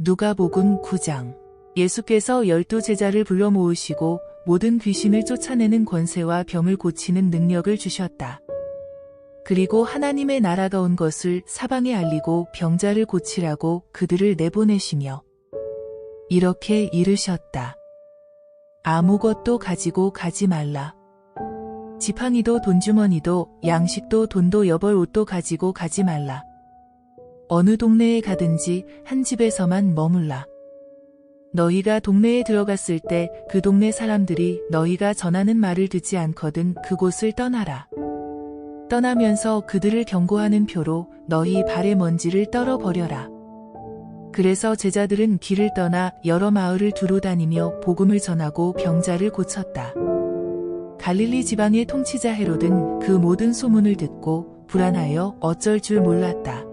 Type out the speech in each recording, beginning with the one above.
누가복음 9장. 예수께서 12제자를 불러 모으시고 모든 귀신을 쫓아내는 권세와 병을 고치는 능력을 주셨다. 그리고 하나님의 나라가 온 것을 사방에 알리고 병자를 고치라고 그들을 내보내시며 이렇게 이르셨다. 아무것도 가지고 가지 말라. 지팡이도 돈주머니도 양식도 돈도 여벌 옷도 가지고 가지 말라. 어느 동네에 가든지 한 집에서만 머물라. 너희가 동네에 들어갔을 때 그 동네 사람들이 너희가 전하는 말을 듣지 않거든 그곳을 떠나라. 떠나면서 그들을 경고하는 표로 너희 발의 먼지를 떨어버려라. 그래서 제자들은 길을 떠나 여러 마을을 두루 다니며 복음을 전하고 병자를 고쳤다. 갈릴리 지방의 통치자 헤롯은 그 모든 소문을 듣고 불안하여 어쩔 줄 몰랐다.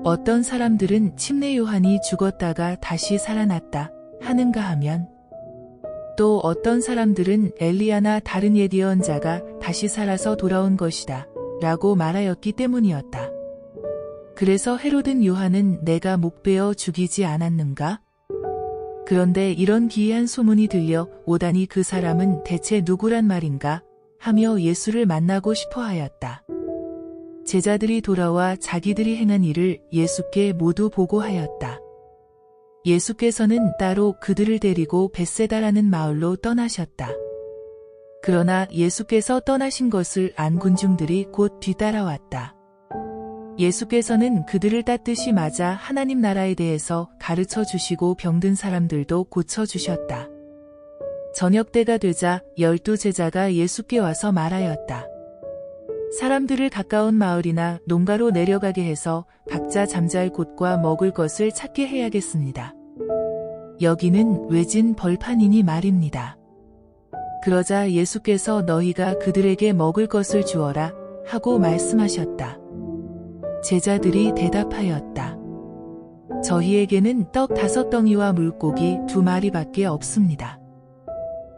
어떤 사람들은 침례 요한이 죽었다가 다시 살아났다 하는가 하면 또 어떤 사람들은 엘리야나 다른 옛 예언자가 다시 살아서 돌아온 것이다 라고 말하였기 때문이었다. 그래서 헤롯은 요한은 내가 목베어 죽이지 않았는가? 그런데 이런 기이한 소문이 들려 오다니 그 사람은 대체 누구란 말인가 하며 예수를 만나고 싶어 하였다. 제자들이 돌아와 자기들이 행한 일을 예수께 모두 보고하였다. 예수께서는 따로 그들을 데리고 벳세다라는 마을로 떠나셨다. 그러나 예수께서 떠나신 것을 안 군중들이 곧 뒤따라왔다. 예수께서는 그들을 따뜻이 맞아 하나님 나라에 대해서 가르쳐 주시고 병든 사람들도 고쳐 주셨다. 저녁 때가 되자 12제자가 예수께 와서 말하였다. 사람들을 가까운 마을이나 농가로 내려가게 해서 각자 잠잘 곳과 먹을 것을 찾게 해야겠습니다. 여기는 외진 벌판이니 말입니다. 그러자 예수께서 너희가 그들에게 먹을 것을 주어라 하고 말씀하셨다. 제자들이 대답하였다. 저희에게는 떡 5덩이와 물고기 2마리밖에 없습니다.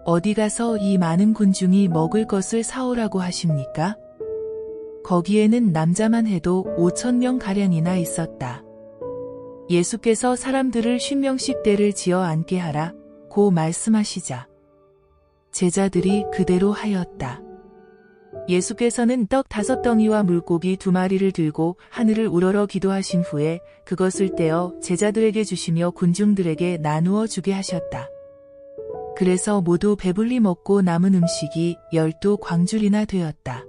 어디 가서 이 많은 군중이 먹을 것을 사오라고 하십니까? 거기에는 남자만 해도 5,000명가량이나 있었다. 예수께서 사람들을 50명씩 떼를 지어 앉게 하라 고 말씀하시자 제자들이 그대로 하였다. 예수께서는 떡 5덩이와 물고기 2마리를 들고 하늘을 우러러 기도하신 후에 그것을 떼어 제자들에게 주시며 군중들에게 나누어 주게 하셨다. 그래서 모두 배불리 먹고 남은 음식이 12광줄이나 되었다.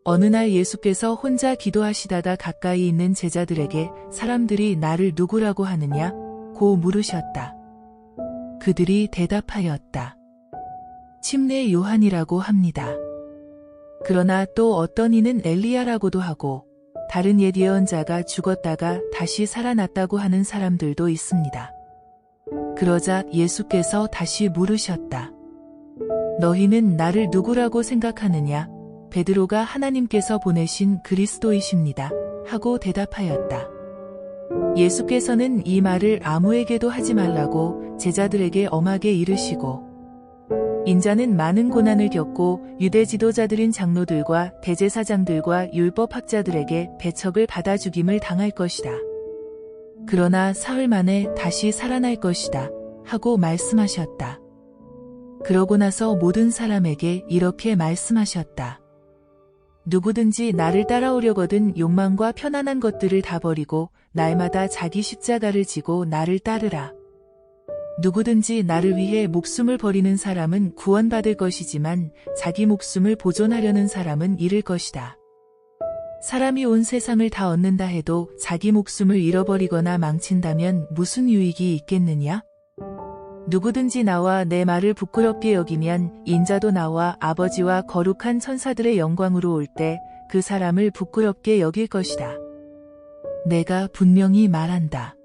어느 날 예수께서 혼자 기도하시다가 가까이 있는 제자들에게 사람들이 나를 누구라고 하느냐? 고 물으셨다. 그들이 대답하였다. 침례 요한이라고 합니다. 그러나 또 어떤 이는 엘리야라고도 하고 다른 옛 예언자가 죽었다가 다시 살아났다고 하는 사람들도 있습니다. 그러자 예수께서 다시 물으셨다. 너희는 나를 누구라고 생각하느냐? 베드로가 하나님께서 보내신 그리스도이십니다. 하고 대답하였다. 예수께서는 이 말을 아무에게도 하지 말라고 제자들에게 엄하게 이르시고 인자는 많은 고난을 겪고 유대 지도자들인 장로들과 대제사장들과 율법학자들에게 배척을 받아 죽임을 당할 것이다. 그러나 사흘 만에 다시 살아날 것이다. 하고 말씀하셨다. 그러고 나서 모든 사람에게 이렇게 말씀하셨다. 누구든지 나를 따라오려거든 욕망과 편안한 것들을 다 버리고 날마다 자기 십자가를 지고 나를 따르라. 누구든지 나를 위해 목숨을 버리는 사람은 구원받을 것이지만 자기 목숨을 보존하려는 사람은 잃을 것이다. 사람이 온 세상을 다 얻는다 해도 자기 목숨을 잃어버리거나 망친다면 무슨 유익이 있겠느냐? 누구든지 나와 내 말을 부끄럽게 여기면 인자도 나와 아버지와 거룩한 천사들의 영광으로 올 때 그 사람을 부끄럽게 여길 것이다. 내가 분명히 말한다.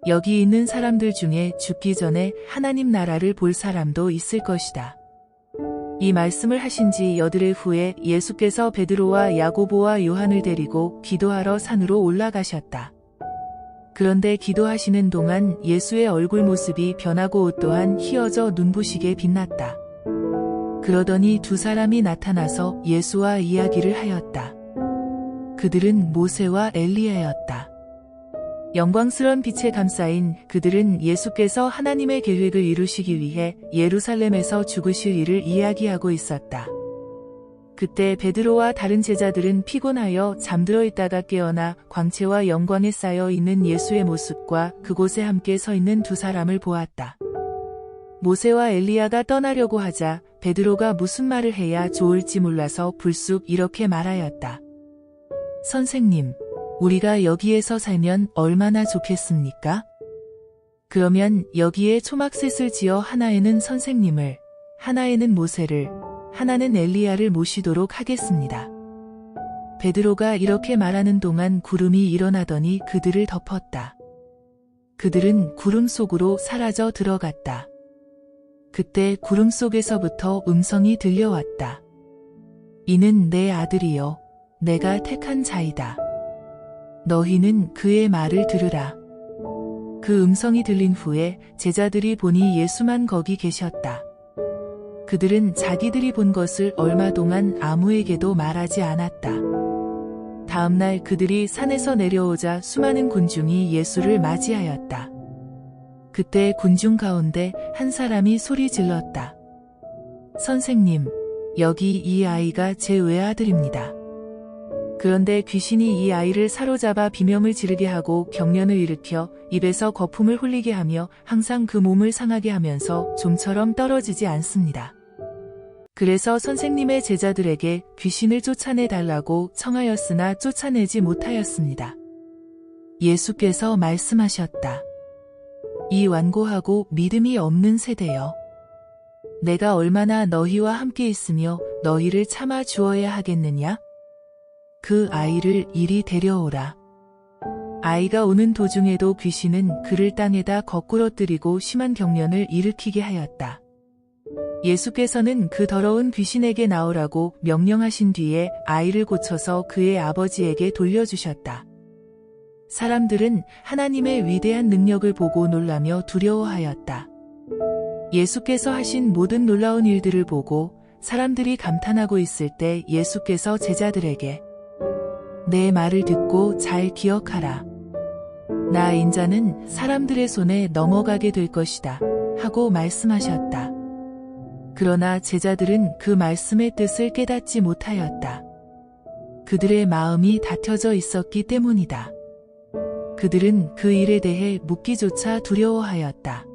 여기 있는 사람들 중에 죽기 전에 하나님 나라를 볼 사람도 있을 것이다. 이 말씀을 하신 지 여드레 후에 예수께서 베드로와 야고보와 요한을 데리고 기도하러 산으로 올라가셨다. 그런데 기도하시는 동안 예수의 얼굴 모습이 변하고 옷 또한 희어져 눈부시게 빛났다. 그러더니 2사람이 나타나서 예수와 이야기를 하였다. 그들은 모세와 엘리야였다. 영광스런 빛에 감싸인 그들은 예수께서 하나님의 계획을 이루시기 위해 예루살렘에서 죽으실 일을 이야기하고 있었다. 그때 베드로와 다른 제자들은 피곤하여 잠들어 있다가 깨어나 광채와 영광에 쌓여 있는 예수의 모습과 그곳에 함께 서 있는 두 사람을 보았다. 모세와 엘리야가 떠나려고 하자 베드로가 무슨 말을 해야 좋을지 몰라서 불쑥 이렇게 말하였다. 선생님, 우리가 여기에서 살면 얼마나 좋겠습니까? 그러면 여기에 초막셋을 지어 하나에는 선생님을, 하나에는 모세를, 하나는 엘리야를 모시도록 하겠습니다. 베드로가 이렇게 말하는 동안 구름이 일어나더니 그들을 덮었다. 그들은 구름 속으로 사라져 들어갔다. 그때 구름 속에서부터 음성이 들려왔다. 이는 내 아들이요, 내가 택한 자이다. 너희는 그의 말을 들으라. 그 음성이 들린 후에 제자들이 보니 예수만 거기 계셨다. 그들은 자기들이 본 것을 얼마 동안 아무에게도 말하지 않았다. 다음날 그들이 산에서 내려오자 수많은 군중이 예수를 맞이하였다. 그때 군중 가운데 한 사람이 소리 질렀다. 선생님, 여기 이 아이가 제 외아들입니다. 그런데 귀신이 이 아이를 사로잡아 비명을 지르게 하고 경련을 일으켜 입에서 거품을 흘리게 하며 항상 그 몸을 상하게 하면서 좀처럼 떨어지지 않습니다. 그래서 선생님의 제자들에게 귀신을 쫓아내 달라고 청하였으나 쫓아내지 못하였습니다. 예수께서 말씀하셨다. 이 완고하고 믿음이 없는 세대여. 내가 얼마나 너희와 함께 있으며 너희를 참아 주어야 하겠느냐? 그 아이를 이리 데려오라. 아이가 오는 도중에도 귀신은 그를 땅에다 거꾸러뜨리고 심한 경련을 일으키게 하였다. 예수께서는 그 더러운 귀신에게 나오라고 명령하신 뒤에 아이를 고쳐서 그의 아버지에게 돌려주셨다. 사람들은 하나님의 위대한 능력을 보고 놀라며 두려워하였다. 예수께서 하신 모든 놀라운 일들을 보고 사람들이 감탄하고 있을 때 예수께서 제자들에게 내 말을 듣고 잘 기억하라. 나 인자는 사람들의 손에 넘어가게 될 것이다 하고 말씀하셨다. 그러나 제자들은 그 말씀의 뜻을 깨닫지 못하였다. 그들의 마음이 닫혀져 있었기 때문이다. 그들은 그 일에 대해 묻기조차 두려워하였다.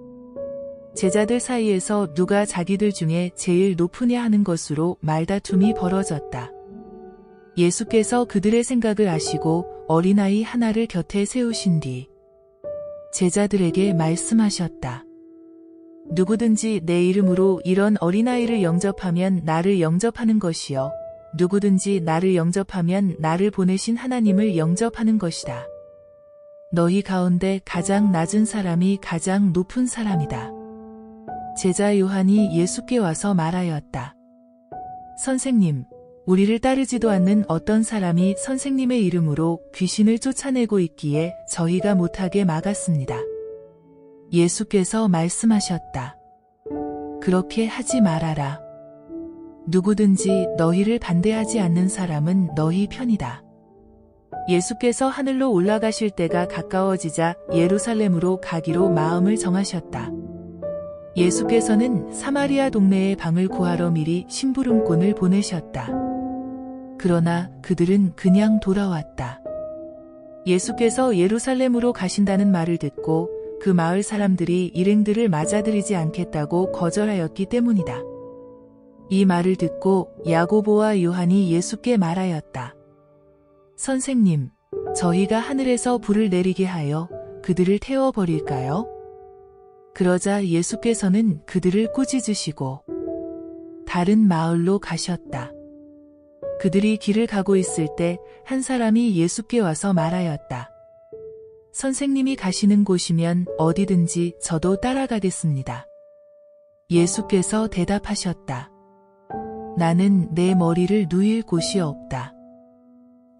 제자들 사이에서 누가 자기들 중에 제일 높으냐 하는 것으로 말다툼이 벌어졌다. 예수께서 그들의 생각을 아시고 어린아이 하나를 곁에 세우신 뒤 제자들에게 말씀하셨다. 누구든지 내 이름으로 이런 어린아이를 영접하면 나를 영접하는 것이요. 누구든지 나를 영접하면 나를 보내신 하나님을 영접하는 것이다. 너희 가운데 가장 낮은 사람이 가장 높은 사람이다. 제자 요한이 예수께 와서 말하였다. 선생님, 우리를 따르지도 않는 어떤 사람이 선생님의 이름으로 귀신을 쫓아내고 있기에 저희가 못하게 막았습니다. 예수께서 말씀하셨다. 그렇게 하지 말아라. 누구든지 너희를 반대하지 않는 사람은 너희 편이다. 예수께서 하늘로 올라가실 때가 가까워지자 예루살렘으로 가기로 마음을 정하셨다. 예수께서는 사마리아 동네에 방을 구하러 미리 심부름꾼을 보내셨다. 그러나 그들은 그냥 돌아왔다. 예수께서 예루살렘으로 가신다는 말을 듣고 그 마을 사람들이 일행들을 맞아들이지 않겠다고 거절하였기 때문이다. 이 말을 듣고 야고보와 요한이 예수께 말하였다. 선생님, 저희가 하늘에서 불을 내리게 하여 그들을 태워버릴까요? 그러자 예수께서는 그들을 꾸짖으시고 다른 마을로 가셨다. 그들이 길을 가고 있을 때 한 사람이 예수께 와서 말하였다. 선생님이 가시는 곳이면 어디든지 저도 따라가겠습니다. 예수께서 대답하셨다. 나는 내 머리를 누일 곳이 없다.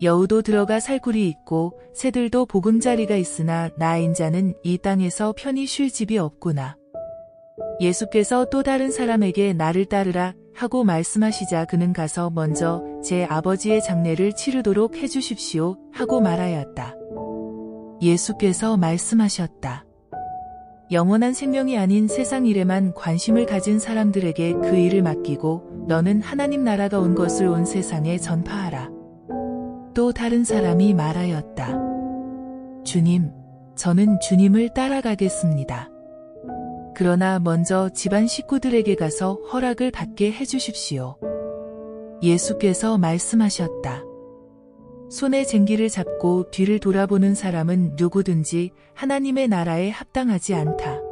여우도 들어가 살굴이 있고 새들도 보금자리가 있으나 나 인자는 이 땅에서 편히 쉴 집이 없구나. 예수께서 또 다른 사람에게 나를 따르라 하고 말씀하시자 그는 가서 먼저 제 아버지의 장례를 치르도록 해주십시오 하고 말하였다. 예수께서 말씀하셨다. 영원한 생명이 아닌 세상 일에만 관심을 가진 사람들에게 그 일을 맡기고 너는 하나님 나라가 온 것을 온 세상에 전파하라. 또 다른 사람이 말하였다. 주님, 저는 주님을 따라가겠습니다. 그러나 먼저 집안 식구들에게 가서 허락을 받게 해주십시오. 예수께서 말씀하셨다. 손에 쟁기를 잡고 뒤를 돌아보는 사람은 누구든지 하나님의 나라에 합당하지 않다.